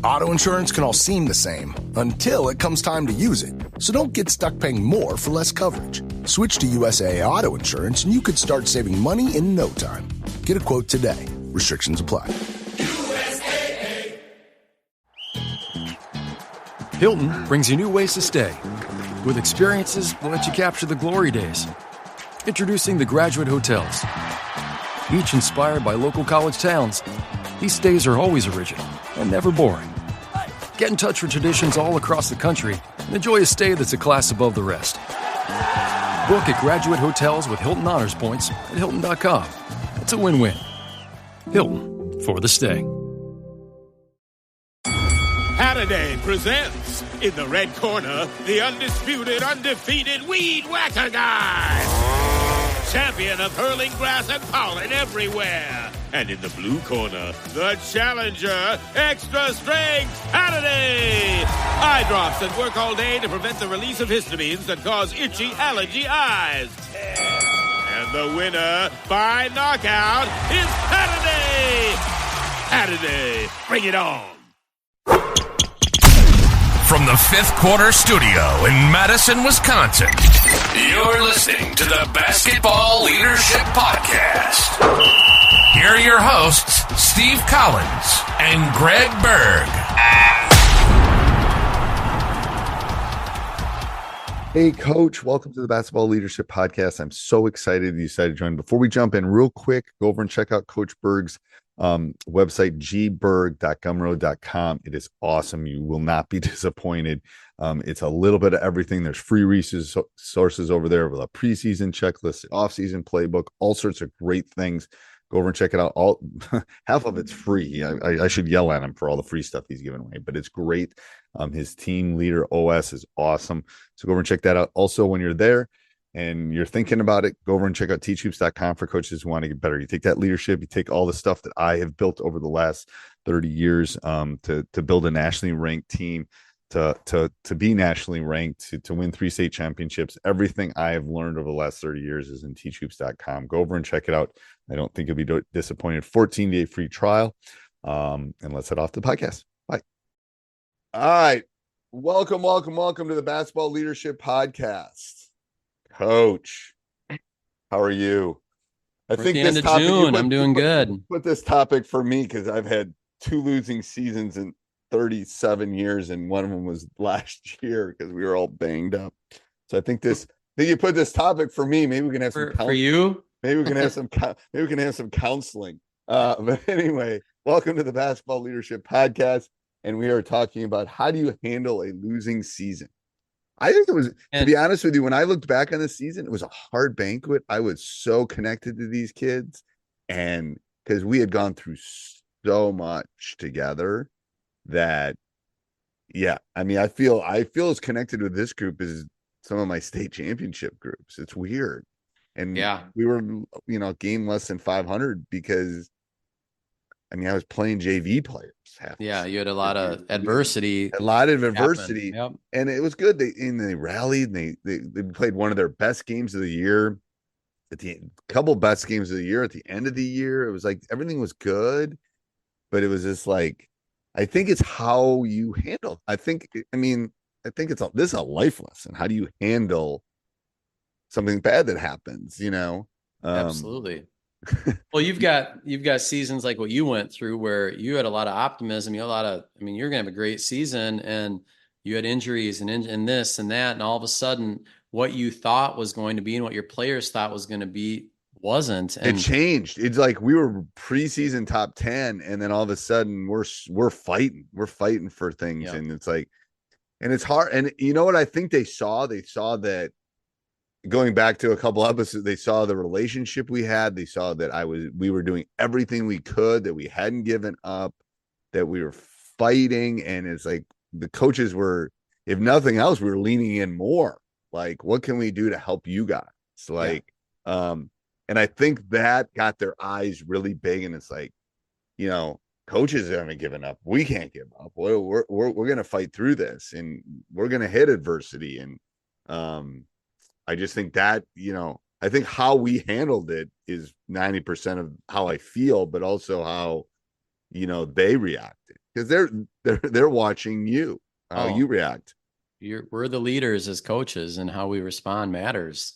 Auto insurance can all seem the same until it comes time to use it. So don't get stuck paying more for less coverage. Switch to USAA Auto Insurance and you could start saving money in no time. Get a quote today. Restrictions apply. USAA. Hilton brings you new ways to stay. With experiences that let you capture the glory days. Introducing the Graduate Hotels. Each inspired by local college towns, these stays are always original and never boring. Get in touch with traditions all across the country and enjoy a stay that's a class above the rest. Book at Graduate Hotels with Hilton Honors Points at Hilton.com. It's a win-win. Hilton, for the stay. Halliday presents, in the red corner, the undisputed, undefeated Weed Whacker Guy. Champion of hurling grass and pollen everywhere. And in the blue corner, the challenger, extra strength Halliday. Eye drops that work all day to prevent the release of histamines that cause itchy allergy eyes. And the winner by knockout is Halliday. Halliday, bring it on. From the Fifth Quarter Studio in Madison, Wisconsin, you're listening to the Basketball Leadership Podcast. Here are your hosts, Steve Collins and Greg Berg. Hey, Coach. Welcome to the Basketball Leadership Podcast. I'm so excited you decided to join. Before we jump in, real quick, go over and check out Coach Berg's website, gberg.gumroad.com. It is awesome. You will not be disappointed. It's a little bit of everything. There's free resources over there with a preseason checklist, off-season playbook, all sorts of great things. Go over and check it out. All half of it's free. I should yell at him for all the free stuff he's giving away, but it's great. His team leader OS is awesome. So go over and check that out. Also, when you're there and you're thinking about it, go over and check out teachhoops.com for coaches who want to get better. You take that leadership, you take all the stuff that I have built over the last 30 years to build a nationally ranked team, to be nationally ranked, to win 3 state championships. Everything I have learned over the last 30 years is in teachhoops.com. Go over and check it out. I don't think you'll be disappointed. 14-day free trial. And let's head off to the podcast. Bye. All right. Welcome to the Basketball Leadership Podcast. Coach, how are you? I think this topic, June. I'm doing good. Put this topic for me because I've had 2 losing seasons in 37 years, and one of them was last year because we were all banged up. So I think you put this topic for me. Maybe we can have some for you. Maybe we can have some. Maybe we can have some counseling. But anyway, welcome to the Basketball Leadership Podcast, and we are talking about how do you handle a losing season. I think it was, to be honest with you, when I looked back on the season, it was a hard banquet. I was so connected to these kids, and because we had gone through so much together that, yeah, I mean, I feel as connected with this group as some of my state championship groups. It's weird. And yeah, we were, game less than 500 because, I mean, I was playing JV players. Yeah, you had a lot of adversity. Yep. And it was good. They rallied. And they played one of their best games of the year. Couple best games of the year at the end of the year. It was like everything was good, but it was just like, I think it's how you handle. This is a life lesson. How do you handle something bad that happens? Absolutely. Well, you've got seasons like what you went through where you had a lot of optimism. You're going to have a great season, and you had injuries and this and that, and all of a sudden, what you thought was going to be and what your players thought was going to be wasn't. And it changed. It's like we were preseason top 10, and then all of a sudden we're fighting for things. Yep. And it's like, and it's hard. And you know what I think they saw that, going back to a couple episodes, they saw the relationship we had. They saw that we were doing everything we could, that we hadn't given up, that we were fighting. And it's like the coaches were, if nothing else, we were leaning in more. Like, what can we do to help you guys? And I think that got their eyes really big. And it's like, coaches haven't given up. We can't give up. We're going to fight through this, and we're going to hit adversity. And I just think that, I think how we handled it is 90% of how I feel, but also how, they reacted. because they're watching you, how you react. We're the leaders as coaches, and how we respond matters.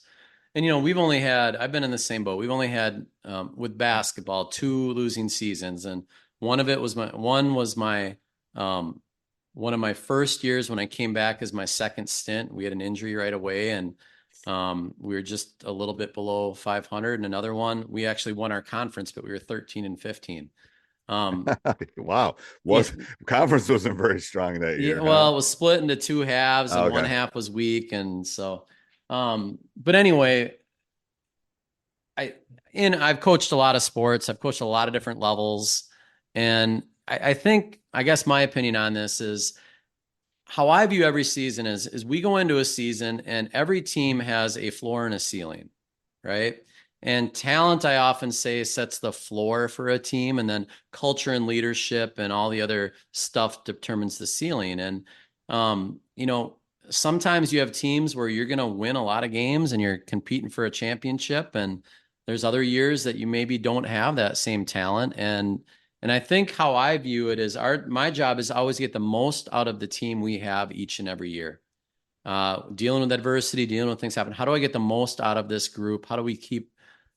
And, I've been in the same boat. We've only had, with basketball, 2 losing seasons. And one was one of my first years when I came back as my second stint. We had an injury right away, and we were just a little bit below 500. And another one, we actually won our conference, but we were 13-15. Wow. Conference wasn't very strong that year. Yeah, well, it was split into 2 halves, and one half was weak. And so, but anyway, I've coached a lot of sports. I've coached a lot of different levels. And I guess my opinion on this is, how I view every season is we go into a season and every team has a floor and a ceiling, right? And talent, I often say, sets the floor for a team, and then culture and leadership and all the other stuff determines the ceiling. And, sometimes you have teams where you're going to win a lot of games and you're competing for a championship. And there's other years that you maybe don't have that same talent. And I think how I view it is my job is always to get the most out of the team we have each and every year. Dealing with adversity, dealing with things happen. How do I get the most out of this group? How do we keep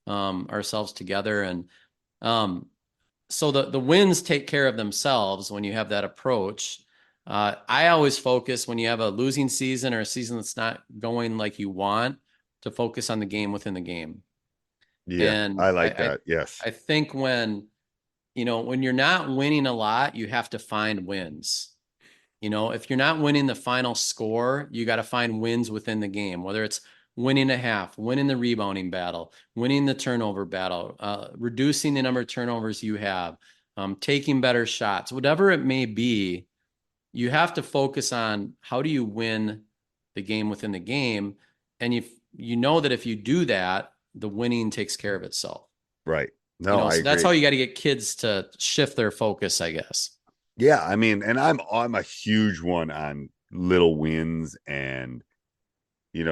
ourselves together? And so the wins take care of themselves when you have that approach. I always focus, when you have a losing season or a season that's not going like you want, to focus on the game within the game. Yeah, and I like that. Yes. I think when you're not winning a lot, you have to find wins. If you're not winning the final score, you got to find wins within the game, whether it's winning a half, winning the rebounding battle, winning the turnover battle, reducing the number of turnovers you have, taking better shots, whatever it may be. You have to focus on, how do you win the game within the game? And you know that if you do that, the winning takes care of itself. Right. No, I agree. That's how you got to get kids to shift their focus, I guess. Yeah, I mean, and I'm a huge one on little wins and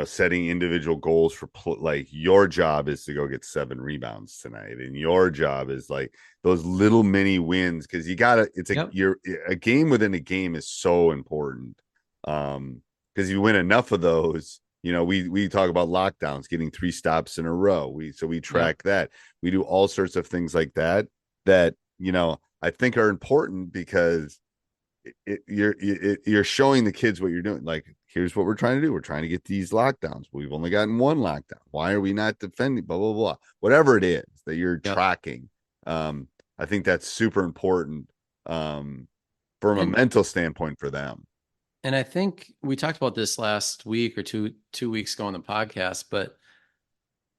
setting individual goals for like, your job is to go get 7 rebounds tonight, and your job is like those little mini wins, because a game within a game is so important, because you win enough of those. We talk about lockdowns, getting 3 stops in a row. We track that. We do all sorts of things like that I think are important, because you're showing the kids what you're doing. Like, here's what we're trying to do. We're trying to get these lockdowns. We've only gotten 1 lockdown. Why are we not defending? Blah, blah, blah. Whatever it is that you're tracking. I think that's super important from a mental standpoint for them. And I think we talked about this last week or two weeks ago on the podcast, but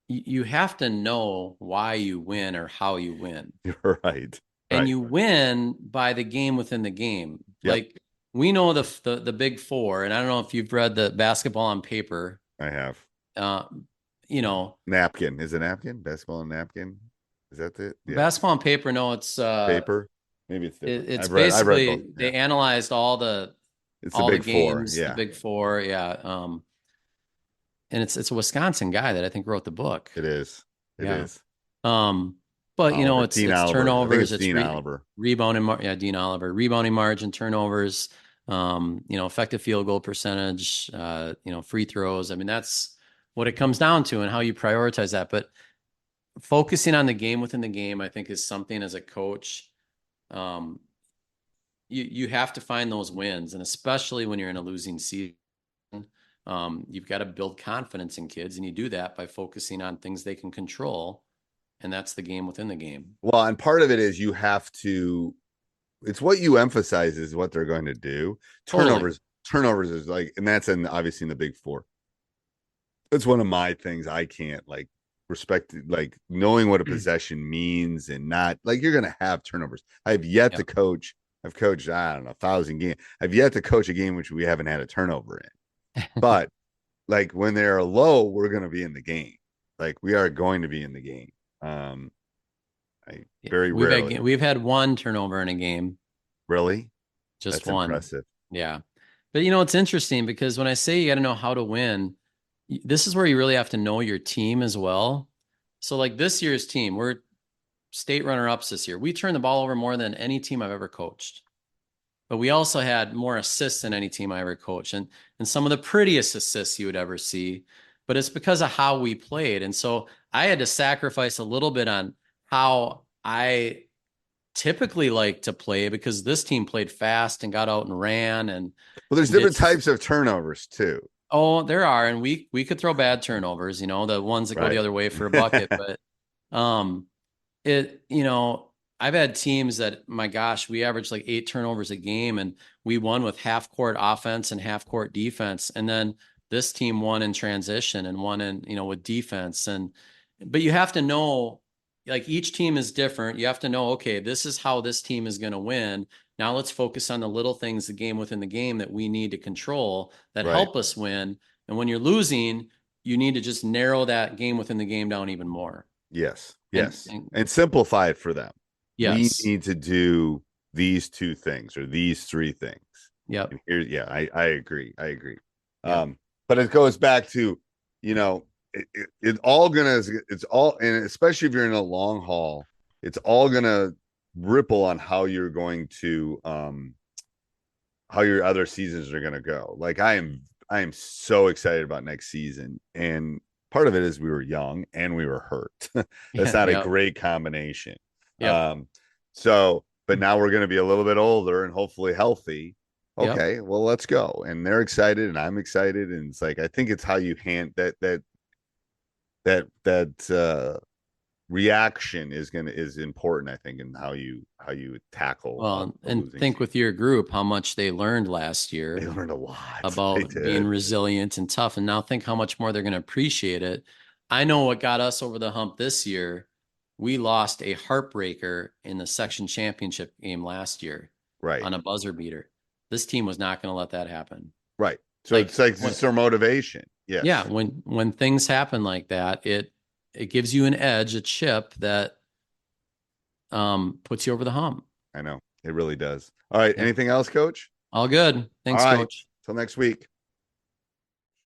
you have to know why you win or how you win. You're right. And you win by the game within the game. Yep. Like, we know the big 4, and I don't know if you've read the Basketball on Paper. I have. Napkin. Is it napkin? Basketball on napkin? Is that it? Yeah. Basketball on Paper, no, it's paper. Maybe it's different. It's basically they analyzed all the big games, 4, yeah. the big 4, yeah. And it's a Wisconsin guy that I think wrote the book. It is. It is. But it's turnovers, it's Dean Oliver. Rebounding, Dean Oliver, rebounding margin, turnovers, effective field goal percentage, free throws. I mean, that's what it comes down to, and how you prioritize that. But focusing on the game within the game, I think, is something as a coach, you have to find those wins, and especially when you're in a losing season, you've got to build confidence in kids, and you do that by focusing on things they can control. And that's the game within the game. Well, and part of it is you have to, it's what you emphasize is what they're going to do. Turnovers is like, and that's obviously in the big 4. It's one of my things. I can't respect, knowing what a possession means, and not you're going to have turnovers. I've yet to coach. I've coached, I don't know, 1,000 games. I've yet to coach a game which we haven't had a turnover in. But when they're low, we're going to be in the game. We are going to be in the game. Rarely. We've had 1 turnover in a game. Really? Just That's 1. Impressive. Yeah. But it's interesting, because when I say you got to know how to win, this is where you really have to know your team as well. So this year's team, we're state runner-ups this year. We turned the ball over more than any team I've ever coached. but we also had more assists than any team I ever coached, and some of the prettiest assists you would ever see. But it's because of how we played. And so I had to sacrifice a little bit on how I typically like to play, because this team played fast and got out and ran. And well, there's different types of turnovers too. Oh, there are. And we could throw bad turnovers, the ones that go the other way for a bucket. But I've had teams that, my gosh, we averaged like 8 turnovers a game, and we won with half court offense and half court defense. And then this team won in transition and won in, with defense. But you have to know, like, each team is different. You have to know, okay, this is how this team is going to win. Now let's focus on the little things, the game within the game, that we need to control that help us win. And when you're losing, you need to just narrow that game within the game down even more. Yes. And simplify it for them. Yes. We need to do these 2 things or these 3 things. Yep. I agree. Yep. But it goes back to, it's all, and especially if you're in a long haul, it's all gonna ripple on how you're going to, how your other seasons are gonna go. Like I am so excited about next season, and part of it is we were young and we were hurt. That's not a great combination. But now we're going to be a little bit older and hopefully healthy. Okay, well, let's go. And they're excited and I'm excited. And it's like, I think it's how you that reaction is important, I think, in how you tackle. Well, and think with your group, how much they learned last year. They learned a lot about being resilient and tough. And now think how much more they're going to appreciate it. I know what got us over the hump this year. We lost a heartbreaker in the section championship game last year, on a buzzer beater. This team was not going to let that happen. Right. So it's like just their motivation. Yes. Yeah. When things happen like that, it gives you an edge, a chip that puts you over the hump. I know. It really does. All right. Anything else, Coach? All good. Thanks, All right. Coach. Till next week.